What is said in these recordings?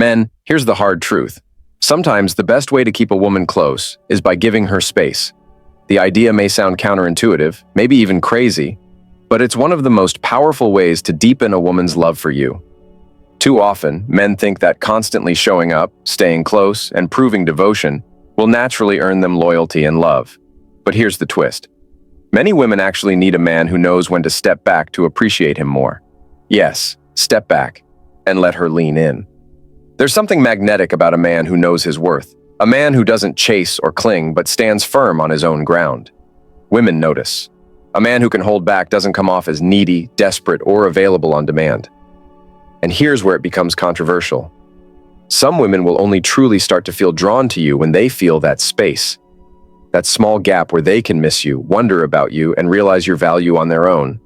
Men, here's the hard truth. Sometimes the best way to keep a woman close is by giving her space. The idea may sound counterintuitive, maybe even crazy, but it's one of the most powerful ways to deepen a woman's love for you. Too often, men think that constantly showing up, staying close, and proving devotion will naturally earn them loyalty and love. But here's the twist. Many women actually need a man who knows when to step back to appreciate him more. Yes, step back and let her lean in. There's something magnetic about a man who knows his worth, a man who doesn't chase or cling but stands firm on his own ground. Women notice. A man who can hold back doesn't come off as needy, desperate, or available on demand. And here's where it becomes controversial. Some women will only truly start to feel drawn to you when they feel that space, that small gap where they can miss you, wonder about you, and realize your value on their own.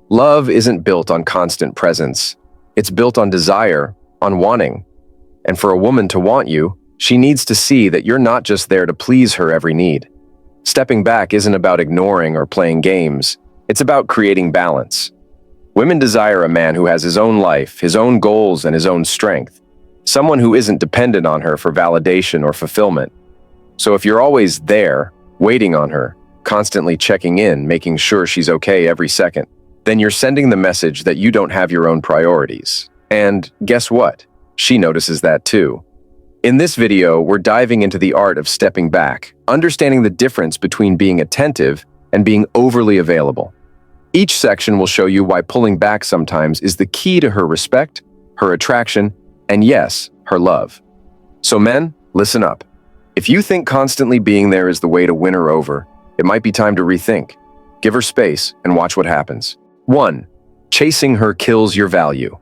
Love isn't built on constant presence. It's built on desire, on wanting. And for a woman to want you, she needs to see that you're not just there to please her every need. Stepping back isn't about ignoring or playing games. It's about creating balance. Women desire a man who has his own life, his own goals, and his own strength. Someone who isn't dependent on her for validation or fulfillment. So if you're always there, waiting on her, constantly checking in, making sure she's okay every second, then you're sending the message that you don't have your own priorities. And guess what? She notices that too. In this video, we're diving into the art of stepping back, understanding the difference between being attentive and being overly available. Each section will show you why pulling back sometimes is the key to her respect, her attraction, and yes, her love. So men, listen up. If you think constantly being there is the way to win her over, it might be time to rethink. Give her space and watch what happens. 1. Chasing her kills your value.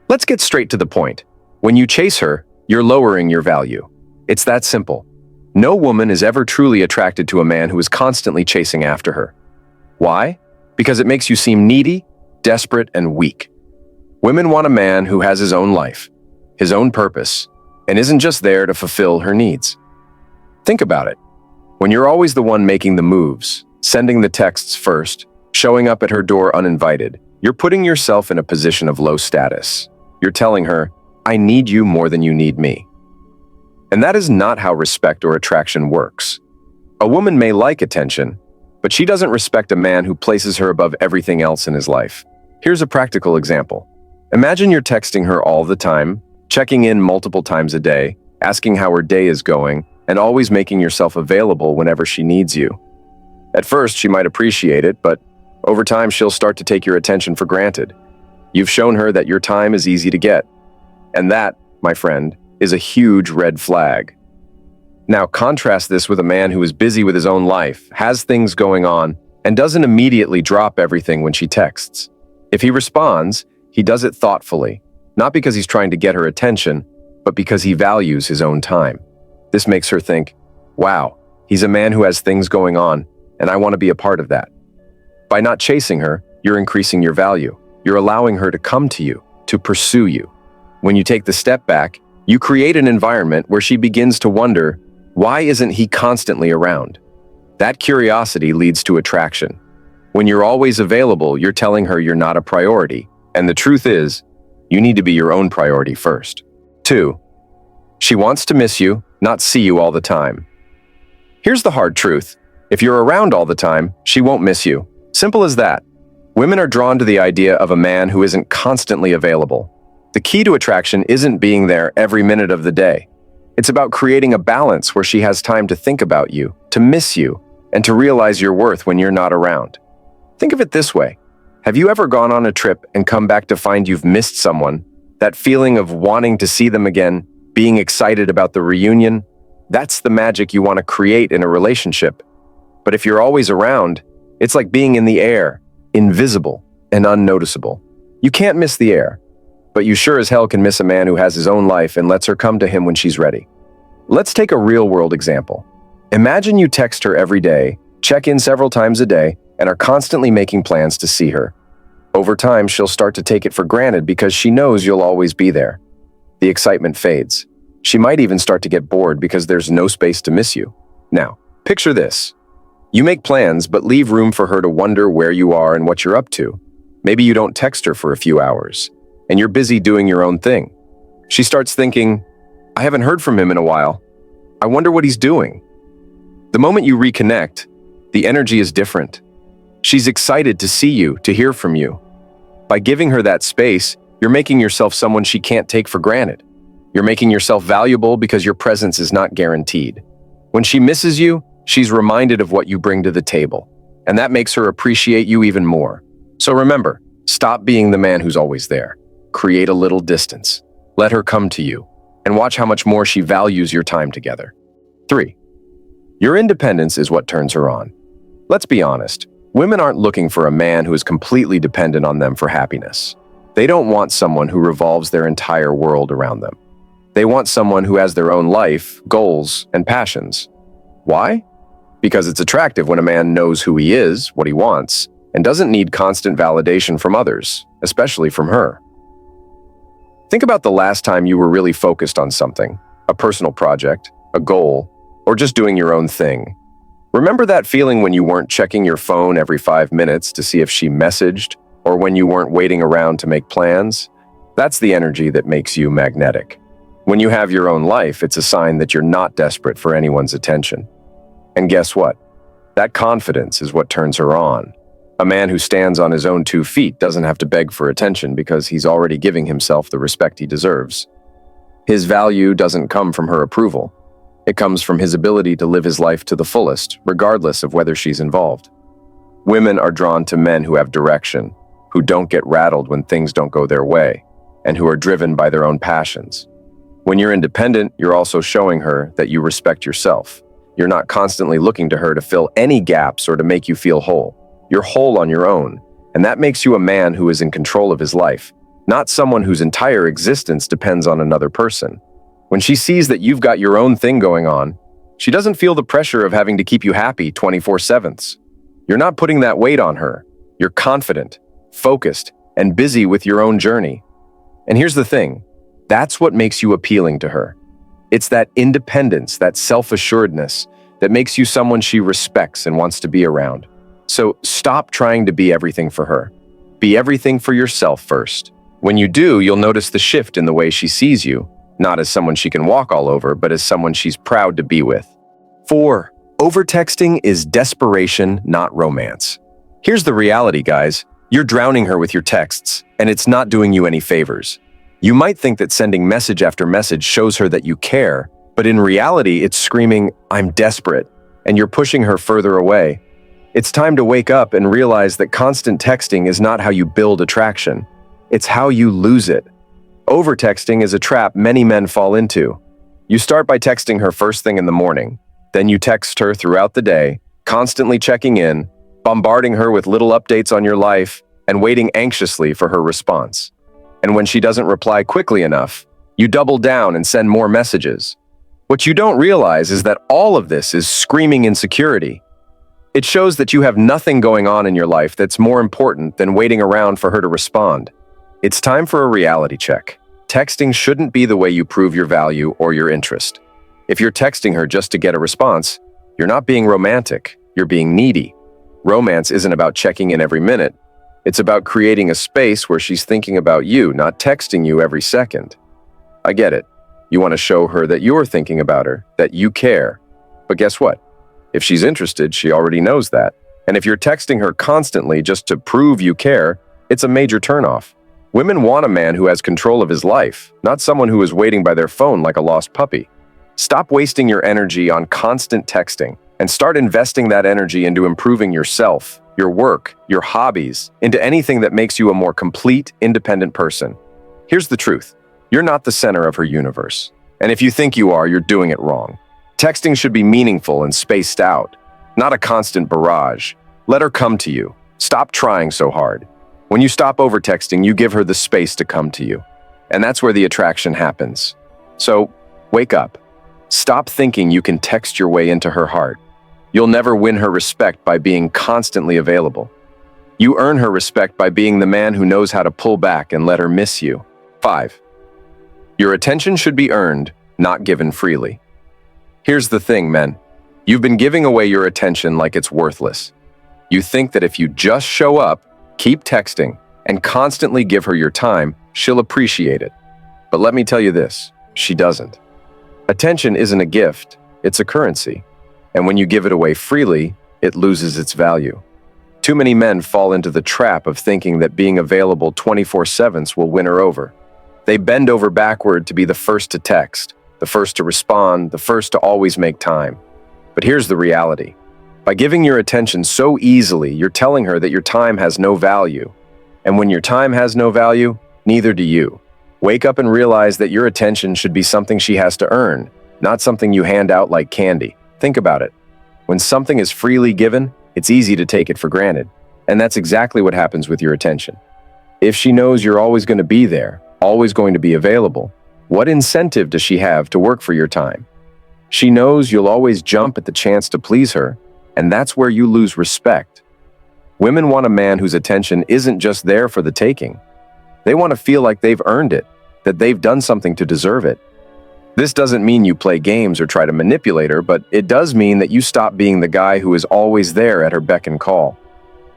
Let's get straight to the point. When you chase her, you're lowering your value. It's that simple. No woman is ever truly attracted to a man who is constantly chasing after her. Why? Because it makes you seem needy, desperate, and weak. Women want a man who has his own life, his own purpose, and isn't just there to fulfill her needs. Think about it. When you're always the one making the moves, sending the texts first, showing up at her door uninvited, you're putting yourself in a position of low status. You're telling her, I need you more than you need me. And that is not how respect or attraction works. A woman may like attention, but she doesn't respect a man who places her above everything else in his life. Here's a practical example. Imagine you're texting her all the time, checking in multiple times a day, asking how her day is going, and always making yourself available whenever she needs you. At first, she might appreciate it, but over time, she'll start to take your attention for granted. You've shown her that your time is easy to get. And that, my friend, is a huge red flag. Now contrast this with a man who is busy with his own life, has things going on, and doesn't immediately drop everything when she texts. If he responds, he does it thoughtfully, not because he's trying to get her attention, but because he values his own time. This makes her think, wow, he's a man who has things going on, and I want to be a part of that. By not chasing her, you're increasing your value. You're allowing her to come to you, to pursue you. When you take the step back, you create an environment where she begins to wonder, why isn't he constantly around? That curiosity leads to attraction. When you're always available, you're telling her you're not a priority. And the truth is, you need to be your own priority first. 2. She wants to miss you, not see you all the time. Here's the hard truth. If you're around all the time, she won't miss you. Simple as that. Women are drawn to the idea of a man who isn't constantly available. The key to attraction isn't being there every minute of the day. It's about creating a balance where she has time to think about you, to miss you, and to realize your worth when you're not around. Think of it this way. Have you ever gone on a trip and come back to find you've missed someone? That feeling of wanting to see them again, being excited about the reunion? That's the magic you want to create in a relationship. But if you're always around, it's like being in the air, invisible and unnoticeable. You can't miss the air, but you sure as hell can miss a man who has his own life and lets her come to him when she's ready. Let's take a real-world example. Imagine you text her every day, check in several times a day, and are constantly making plans to see her. Over time, she'll start to take it for granted because she knows you'll always be there. The excitement fades. She might even start to get bored because there's no space to miss you. Now, picture this. You make plans but leave room for her to wonder where you are and what you're up to. Maybe you don't text her for a few hours, and you're busy doing your own thing. She starts thinking, I haven't heard from him in a while. I wonder what he's doing. The moment you reconnect, the energy is different. She's excited to see you, to hear from you. By giving her that space, you're making yourself someone she can't take for granted. You're making yourself valuable because your presence is not guaranteed. When she misses you, she's reminded of what you bring to the table, and that makes her appreciate you even more. So remember, stop being the man who's always there. Create a little distance. Let her come to you, and watch how much more she values your time together. 3. Your independence is what turns her on. Let's be honest, women aren't looking for a man who is completely dependent on them for happiness. They don't want someone who revolves their entire world around them. They want someone who has their own life, goals, and passions. Why? Because it's attractive when a man knows who he is, what he wants, and doesn't need constant validation from others, especially from her. Think about the last time you were really focused on something, a personal project, a goal, or just doing your own thing. Remember that feeling when you weren't checking your phone every 5 minutes to see if she messaged, or when you weren't waiting around to make plans? That's the energy that makes you magnetic. When you have your own life, it's a sign that you're not desperate for anyone's attention. And guess what? That confidence is what turns her on. A man who stands on his own 2 feet doesn't have to beg for attention because he's already giving himself the respect he deserves. His value doesn't come from her approval. It comes from his ability to live his life to the fullest, regardless of whether she's involved. Women are drawn to men who have direction, who don't get rattled when things don't go their way, and who are driven by their own passions. When you're independent, you're also showing her that you respect yourself. You're not constantly looking to her to fill any gaps or to make you feel whole. You're whole on your own, and that makes you a man who is in control of his life, not someone whose entire existence depends on another person. When she sees that you've got your own thing going on, she doesn't feel the pressure of having to keep you happy 24/7. You're not putting that weight on her. You're confident, focused, and busy with your own journey. And here's the thing. That's what makes you appealing to her. It's that independence, that self-assuredness that makes you someone she respects and wants to be around. So stop trying to be everything for her. Be everything for yourself first. When you do, you'll notice the shift in the way she sees you, not as someone she can walk all over, but as someone she's proud to be with. 4. Overtexting is desperation, not romance. Here's the reality, guys. You're drowning her with your texts, and it's not doing you any favors. You might think that sending message after message shows her that you care, but in reality, it's screaming, I'm desperate, and you're pushing her further away. It's time to wake up and realize that constant texting is not how you build attraction. It's how you lose it. Overtexting is a trap many men fall into. You start by texting her first thing in the morning. Then you text her throughout the day, constantly checking in, bombarding her with little updates on your life, and waiting anxiously for her response. And when she doesn't reply quickly enough, you double down and send more messages. What you don't realize is that all of this is screaming insecurity. It shows that you have nothing going on in your life that's more important than waiting around for her to respond. It's time for a reality check. Texting shouldn't be the way you prove your value or your interest. If you're texting her just to get a response, you're not being romantic, you're being needy. Romance isn't about checking in every minute. It's about creating a space where she's thinking about you, not texting you every second. I get it. You want to show her that you're thinking about her, that you care. But guess what? If she's interested, she already knows that. And if you're texting her constantly just to prove you care, it's a major turnoff. Women want a man who has control of his life, not someone who is waiting by their phone like a lost puppy. Stop wasting your energy on constant texting and start investing that energy into improving yourself, your work, your hobbies, into anything that makes you a more complete, independent person. Here's the truth. You're not the center of her universe. And if you think you are, you're doing it wrong. Texting should be meaningful and spaced out, not a constant barrage. Let her come to you. Stop trying so hard. When you stop overtexting, you give her the space to come to you. And that's where the attraction happens. So, wake up. Stop thinking you can text your way into her heart. You'll never win her respect by being constantly available. You earn her respect by being the man who knows how to pull back and let her miss you. 5. Your attention should be earned, not given freely. Here's the thing, men. You've been giving away your attention like it's worthless. You think that if you just show up, keep texting, and constantly give her your time, she'll appreciate it. But let me tell you this, she doesn't. Attention isn't a gift, it's a currency. And when you give it away freely, it loses its value. Too many men fall into the trap of thinking that being available 24/7 will win her over. They bend over backward to be the first to text, the first to respond, the first to always make time. But here's the reality. By giving your attention so easily, you're telling her that your time has no value. And when your time has no value, neither do you. Wake up and realize that your attention should be something she has to earn, not something you hand out like candy. Think about it. When something is freely given, it's easy to take it for granted. And that's exactly what happens with your attention. If she knows you're always going to be there, always going to be available, what incentive does she have to work for your time? She knows you'll always jump at the chance to please her, and that's where you lose respect. Women want a man whose attention isn't just there for the taking. They want to feel like they've earned it, that they've done something to deserve it. This doesn't mean you play games or try to manipulate her, but it does mean that you stop being the guy who is always there at her beck and call.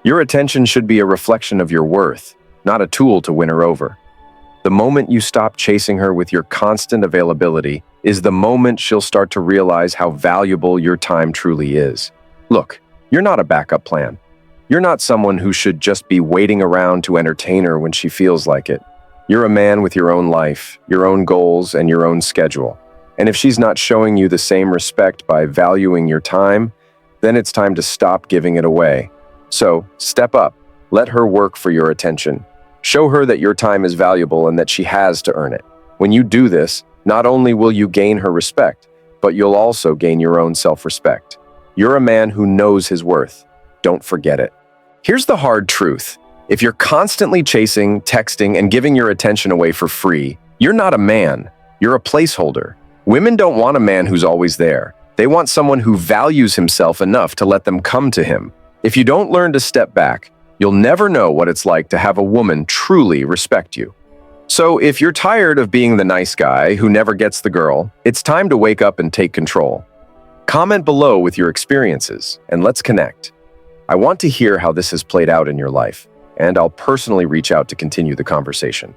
Your attention should be a reflection of your worth, not a tool to win her over. The moment you stop chasing her with your constant availability is the moment she'll start to realize how valuable your time truly is. Look, you're not a backup plan. You're not someone who should just be waiting around to entertain her when she feels like it. You're a man with your own life, your own goals, and your own schedule. And if she's not showing you the same respect by valuing your time, then it's time to stop giving it away. So, step up. Let her work for your attention. Show her that your time is valuable and that she has to earn it. When you do this, not only will you gain her respect, but you'll also gain your own self-respect. You're a man who knows his worth. Don't forget it. Here's the hard truth. If you're constantly chasing, texting, and giving your attention away for free, you're not a man. You're a placeholder. Women don't want a man who's always there. They want someone who values himself enough to let them come to him. If you don't learn to step back, you'll never know what it's like to have a woman truly respect you. So if you're tired of being the nice guy who never gets the girl, it's time to wake up and take control. Comment below with your experiences, and let's connect. I want to hear how this has played out in your life, and I'll personally reach out to continue the conversation.